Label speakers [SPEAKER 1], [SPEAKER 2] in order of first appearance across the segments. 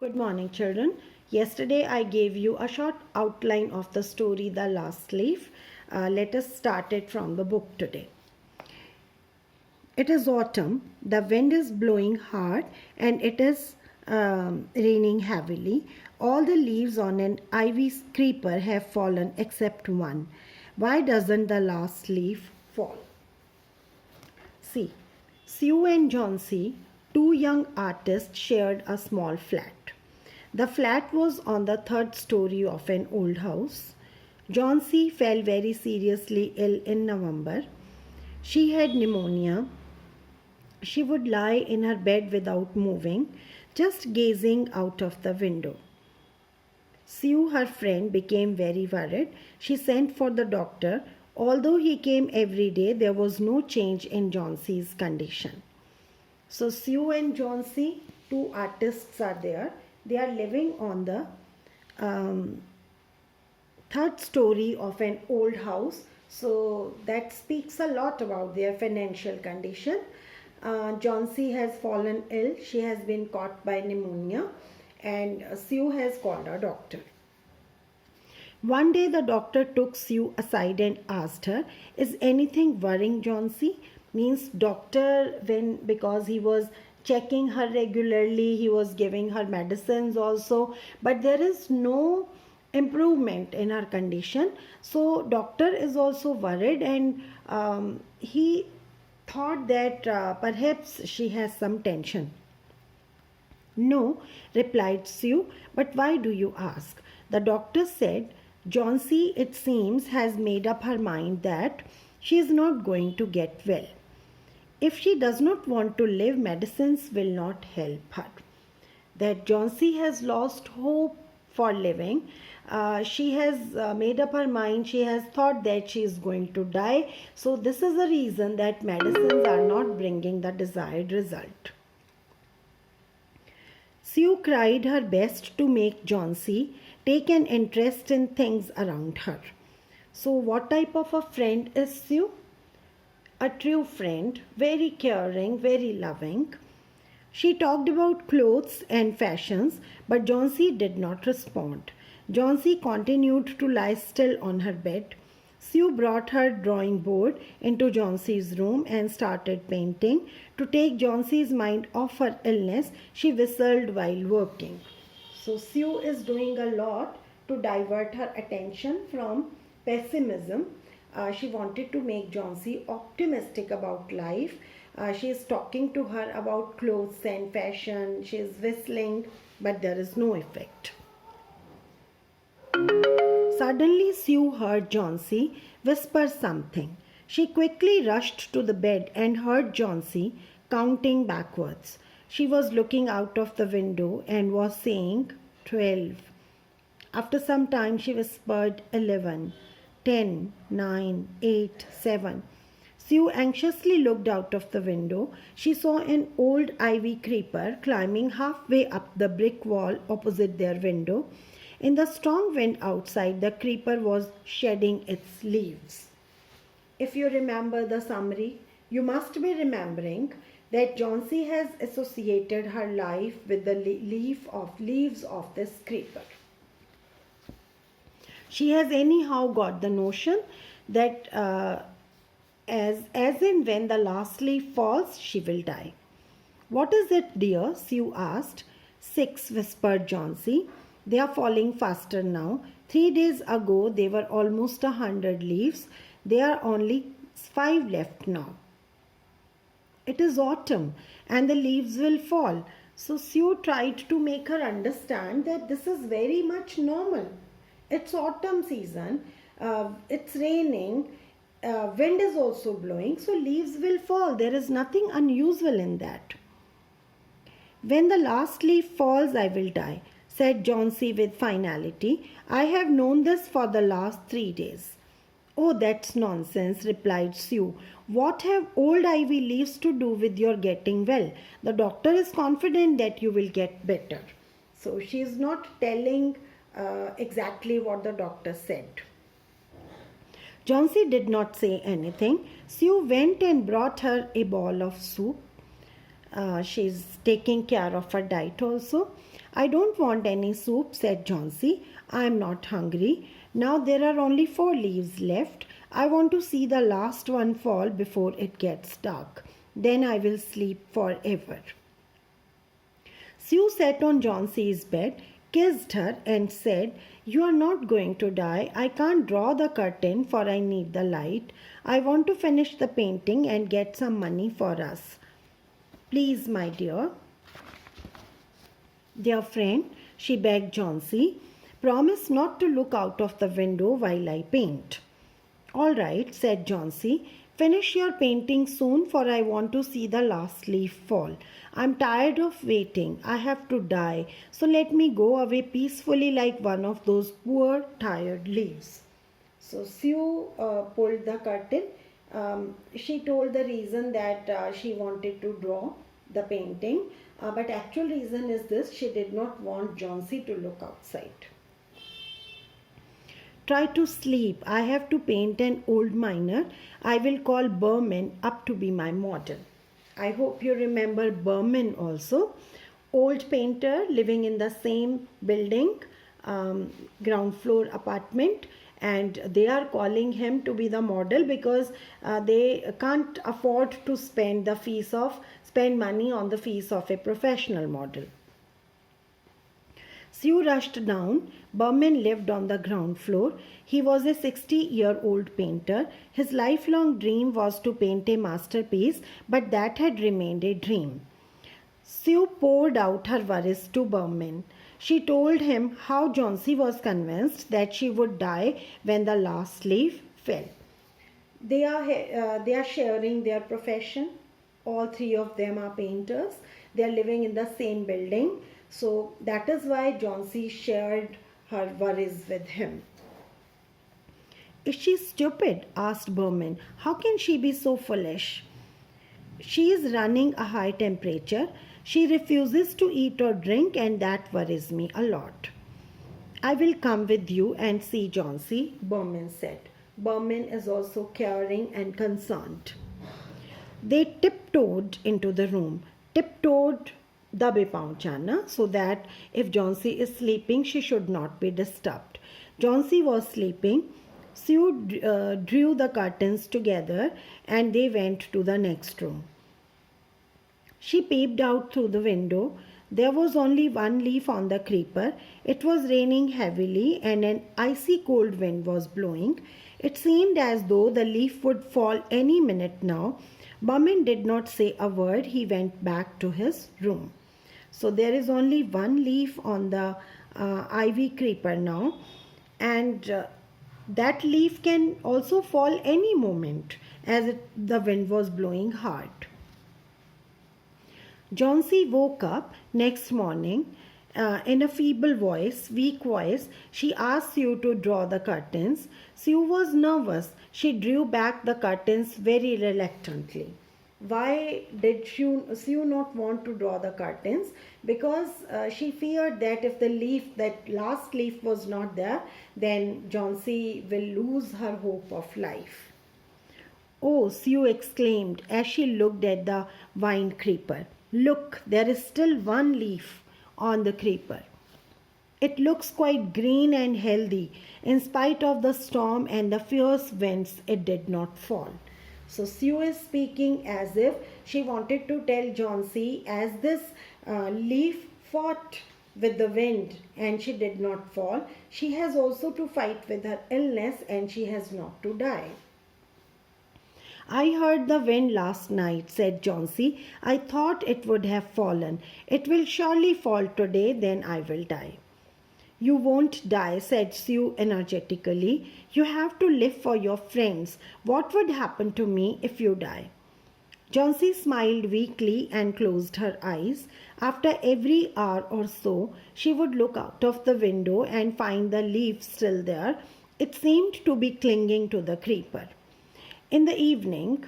[SPEAKER 1] Good morning, children. Yesterday I gave you a short outline of the story The Last Leaf. Let us start it from the book today. It is autumn, the wind is blowing hard, and it is raining heavily. All the leaves on an ivy creeper have fallen except one. Why doesn't the last leaf fall? See, Sue and Johnsy, two young artists, shared a small flat. The flat was on the third story of an old house. Johnsy fell very seriously ill in November. She had pneumonia. She would lie in her bed without moving, just gazing out of the window. Sue, her friend, became very worried. She sent for the doctor. Although he came every day, there was no change in Johnsy's condition. So Sue and Johnsy, two artists, are there. They are living on the third story of an old house. So that speaks a lot about their financial condition. Johnsy has fallen ill. She has been caught by pneumonia, and Sue has called a doctor. One day the doctor took Sue aside and asked her, "Is anything worrying Johnsy?" Means doctor, because he was checking her regularly, he was giving her medicines also, but there is no improvement in her condition. So doctor is also worried, and he thought that perhaps she has some tension. "No," replied Sue, "but why do you ask?" The doctor said, "Johnsy, it seems, has made up her mind that she is not going to get well. If she does not want to live, medicines will not help her. That Johnsy has lost hope for living. She has made up her mind. She has thought that she is going to die. So this is the reason that medicines are not bringing the desired result." Sue tried her best to make Johnsy take an interest in things around her. So what type of a friend is Sue? A true friend, very caring, very loving. She talked about clothes and fashions, but Johnsy did not respond. Johnsy continued to lie still on her bed. Sue brought her drawing board into Johnsy's room and started painting. To take Johnsy's mind off her illness, she whistled while working. So Sue is doing a lot to divert her attention from pessimism. She wanted to make Johnsy optimistic about life. She is talking to her about clothes and fashion. She is whistling, but there is no effect. Suddenly Sue heard Johnsy whisper something. She quickly rushed to the bed and heard Johnsy counting backwards. She was looking out of the window and was saying 12. After some time she whispered 11, 10, 9, 8, 7. Sue anxiously looked out of the window. She saw an old ivy creeper climbing halfway up the brick wall opposite their window. In the strong wind outside, the creeper was shedding its leaves. If you remember the summary, you must be remembering that Johnsy has associated her life with the leaves of this creeper. She has anyhow got the notion that as in when the last leaf falls, she will die. "What is it, dear?" Sue asked. 6, whispered Johnsy. "They are falling faster now. 3 days ago they were almost 100 leaves. There are only 5 left now. It is autumn and the leaves will fall." So Sue tried to make her understand that this is very much normal. It's autumn season. It's raining. Wind is also blowing. So leaves will fall. There is nothing unusual in that. "When the last leaf falls, I will die," said Johnsy with finality. "I have known this for the last 3 days. "Oh, that's nonsense," replied Sue. "What have old ivy leaves to do with your getting well? The doctor is confident that you will get better." So she is not telling exactly what the doctor said. Johnsy did not say anything. Sue went and brought her a bowl of soup. She's taking care of her diet also. I don't want any soup, said Johnsy. I am not hungry. Now there are only 4 leaves left. I want to see the last one fall before it gets dark. Then I will sleep forever. Sue sat on Johnsy's bed, kissed her, and said, You are not going to die. I can't draw the curtain, for I need the light. I want to finish the painting and get some money for us. Please, my dear. Dear friend, she begged Johnsy, promise not to look out of the window while I paint. All right, said Johnsy. Finish your painting soon, for I want to see the last leaf fall. I'm tired of waiting. I have to die. So let me go away peacefully like one of those poor, tired leaves. So Sue pulled the curtain. She told the reason that she wanted to draw the painting. But actual reason is this: she did not want Johnsy to look outside. Try to sleep. I have to paint an old miner. I will call Berman up to be my model. I hope you remember Berman also. Old painter living in the same building, ground floor apartment, and they are calling him to be the model because they can't afford to spend money on the fees of a professional model. Sue rushed down. Berman lived on the ground floor. He was a 60-year-old painter. His lifelong dream was to paint a masterpiece, but that had remained a dream. Sue poured out her worries to Berman. She told him how Johnsy was convinced that she would die when the last leaf fell. They are sharing their profession. All 3 of them are painters. They are living in the same building. So that is why Johnsy shared her worries with him. Is she stupid? Asked Berman. How can she be so foolish? She is running a high temperature. She refuses to eat or drink, and that worries me a lot. I will come with you and see Johnsy, Berman said. Berman is also caring and concerned. They tiptoed into the room. Tiptoed dabe paunchana, so that if Johnsy is sleeping, she should not be disturbed. Johnsy was sleeping. Sue drew the curtains together and they went to the next room. She peeped out through the window. There was only 1 leaf on the creeper. It was raining heavily and an icy cold wind was blowing. It seemed as though the leaf would fall any minute now. Berman did not say a word. He went back to his room. So there is only 1 leaf on the ivy creeper now, and that leaf can also fall any moment as the wind was blowing hard. Johnsy woke up next morning in a feeble voice, weak voice. She asked Sue to draw the curtains. Sue was nervous. She drew back the curtains very reluctantly. Why did Sue not want to draw the curtains? Because she feared that if that last leaf was not there, then Johnsy will lose her hope of life. Oh, Sue exclaimed as she looked at the vine creeper. Look, there is still 1 leaf on the creeper. It looks quite green and healthy. In spite of the storm and the fierce winds, it did not fall. So Sue is speaking as if she wanted to tell Johnsy, as this leaf fought with the wind and she did not fall, she has also to fight with her illness and she has not to die. I heard the wind last night, said Johnsy. I thought it would have fallen. It will surely fall today, then I will die. You won't die, said Sue energetically. You have to live for your friends. What would happen to me if you die? Johnsy smiled weakly and closed her eyes. After every hour or so, she would look out of the window and find the leaf still there. It seemed to be clinging to the creeper. In the evening,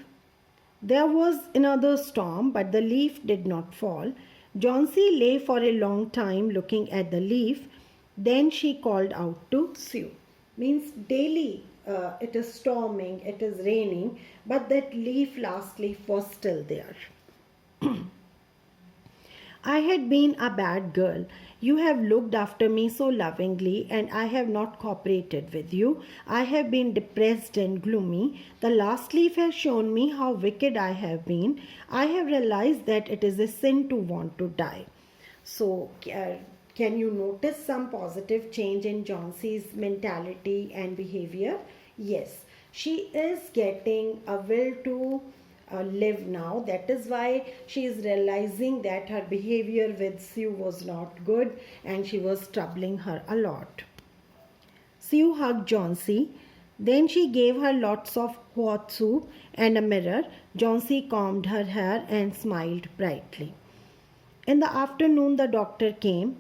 [SPEAKER 1] there was another storm, but the leaf did not fall. Johnsy lay for a long time looking at the leaf. Then she called out to Sue. Means daily it is storming, it is raining, but that last leaf was still there. I had been a bad girl. You have looked after me so lovingly, and I have not cooperated with you. I have been depressed and gloomy. The last leaf has shown me how wicked I have been. I have realized that it is a sin to want to die. So, can you notice some positive change in Johnson's mentality and behavior? Yes, she is getting a will to live now. That is why she is realizing that her behavior with Sue was not good and she was troubling her a lot. Sue hugged Johnsy. Then she gave her lots of hot soup and a mirror. Johnsy combed her hair and smiled brightly. In the afternoon, the doctor came.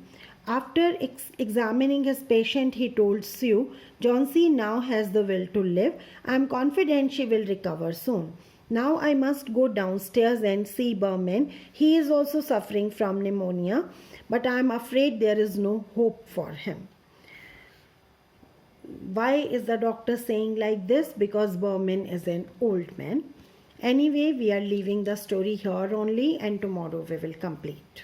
[SPEAKER 1] After examining his patient, he told Sue, Johnsy now has the will to live. I am confident she will recover soon. Now I must go downstairs and see Berman. He is also suffering from pneumonia, but I am afraid there is no hope for him. Why is the doctor saying like this? Because Berman is an old man. Anyway, we are leaving the story here only, and tomorrow we will complete.